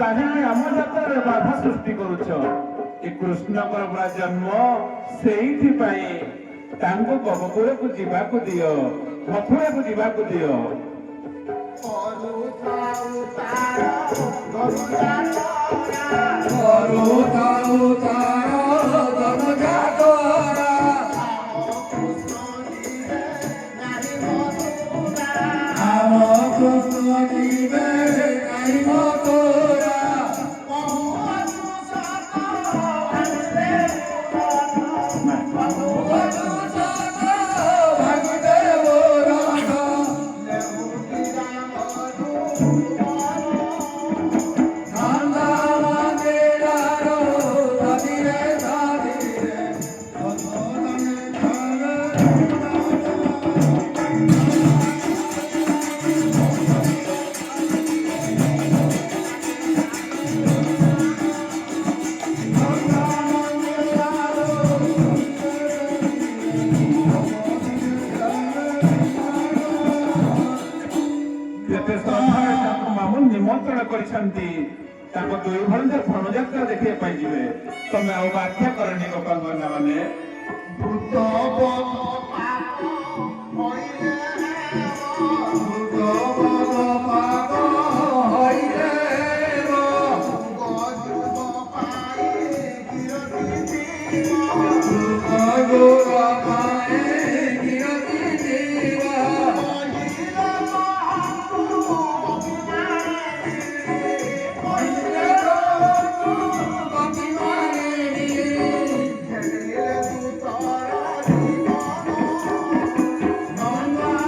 କାହିଁକି ଆମ ଯାତ୍ରାରେ ବାଧା ସୃଷ୍ଟି କରୁଛ? ଏ କୃଷ୍ଣଙ୍କର ପୁରା ଜନ୍ମ ସେଇଥିପାଇଁ ତାଙ୍କୁ ଗୋକୁଳକୁ ଯିବାକୁ ଦିଅ, ମଥୁରାକୁ ଯିବାକୁ ଦିଅ। ନିମନ୍ତ୍ରଣ କରିଛନ୍ତି ତାଙ୍କ ଦୁଇ ଭଣଜା ଧନୁଯାତ୍ରା ଦେଖିବା ପାଇଁ ଯିବେ। ତମେ ଆଉ ବାଧ୍ୟ କରନି ଗୋପାଳଗଣ୍ଡା ମାନେ। Mama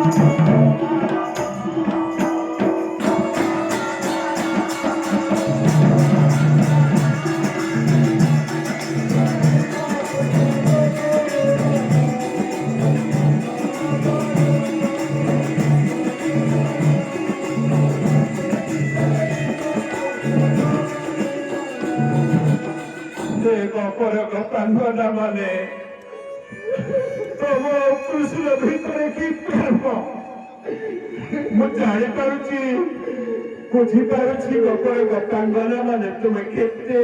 ସେ ଗପର ଗପାଙ୍ଗନା ମାନେ ତମ କୃଷ୍ଣ ଭିତରେ କି ପ୍ରେମ ମୁଁ ଜାଣିପାରୁଛି, ବୁଝିପାରୁଛି। ଗପର ଗପାଙ୍ଗନା ମାନେ ତୁମେ କେତେ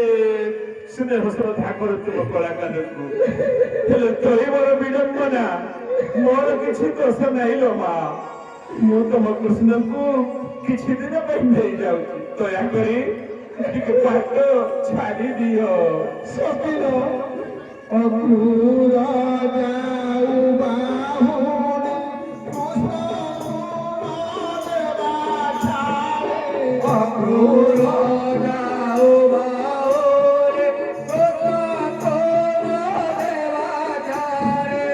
ସ୍ନେହ ଶ୍ରଦ୍ଧା କରୁଥିବ କଳାକାରକୁ। ହେଲେ ତୋର ବିଡ଼ମ୍ବନା, ମୋର କିଛି ଦୋଷ ନାହିଁ ଲୋ ମା। ମୁଁ ତମ କୃଷ୍ଣଙ୍କୁ କିଛି ଦିନ ପାଇଁ ନେଇଯାଉଛି, ଦୟାକରି ଟିକେ ପାଟ ଛାଡ଼ି ଦିଅ। ସତୀର ଅକ୍ରୂର ଯାଉ ବାହୁନି କୃଷ୍ଣ ଦେବା ଛାଡ଼େ। ଅକ୍ରୂର ଯାଉ ବାହୁନି କୃଷ୍ଣ ଦେବା ଛାଡ଼େ।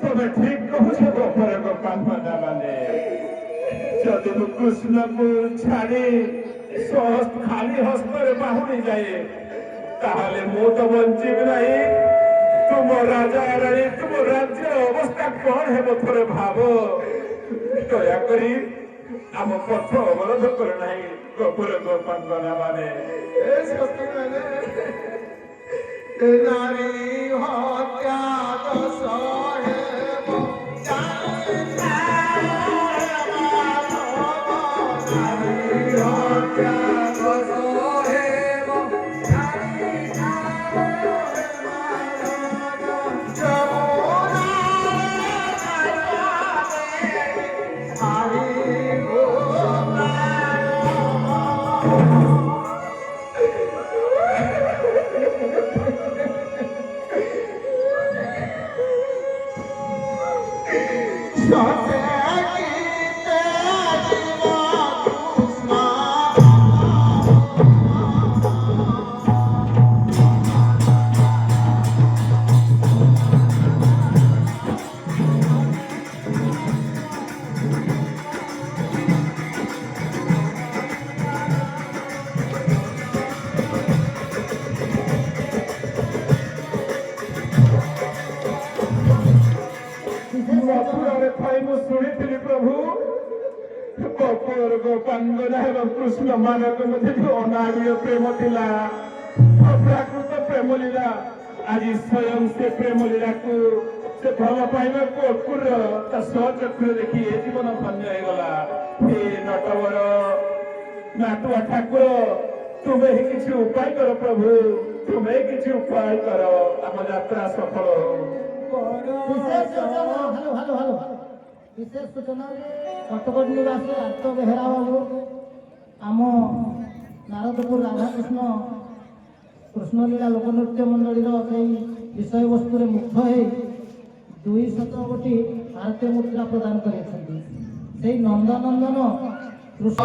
ତମେ ଠିକ କହୁଛ ଗପର ଗପାଙ୍ଗନା ମାନେ। ଯଦି ମୁଁ କୃଷ୍ଣକୁ ଛାଡ଼ି ଖାଲି ହସ୍ତରେ ବାହୁନି ଯାଏ, ତାହେଲେ ମୁଁ ତ ବଞ୍ଚିବି ନାହିଁ। ତୁମ ରାଜା ରାଣୀ, ତୁମ ରାଜ୍ୟର ଅବସ୍ଥା କଣ ହେବ ଥରେ ଭାବ। ଦୟାକରି ଆମ ପଥ ଅବରୋଧ କର ନାହିଁ ଗପର ଗପାଙ୍ଗନା ମାନେ। ନାରୀ ହତ୍ୟା ଦୋଷ ହେବ ନାରୀ ହତ୍ୟା ଦୋଷ ହେବ ମଥୁରାରେ ଥାଇ ମୁଁ ଶୁଣିଥିଲି ପ୍ରଭୁ, ଗପର ଗୋପାଙ୍ଗନା ଏବଂ କୃଷ୍ଣ ମାନଙ୍କ ମଧ୍ୟରେ ଯୋଉ ଅନାବିଳ ପ୍ରେମ ଥିଲା, ଅପ୍ରାକୃତ ପ୍ରେମ ଲୀଳା, ଆଜି ସ୍ୱୟଂ ସେ ପ୍ରେମ ଲୀଳାକୁ, ସେ ଭଲ ପାଇବାକୁ ଅକୁର ତା ସଚକ୍ଷୁରେ ଦେଖି ଏ ଜୀବନ ଧନ୍ୟ ହେଇଗଲା। ହେ ନଟବର, ନାଟୁଆ ଠାକୁର, ତୁମେ ହିଁ କିଛି ଉପାୟ କର ପ୍ରଭୁ, ତୁମେ କିଛି ଉପାୟ କର, ଆମ ଯାତ୍ରା ସଫଳ ହଉ। विशेष सूचना कटक निवासी आर्त बेहरा बाबू आम नारदपुर राधाकृष्ण कृष्णलीला लोकनृत्य मंडली विषय वस्तु मुग्ध हो 200 गोटी भारतीय मुद्रा प्रदान कर नंदनंदन कृष्ण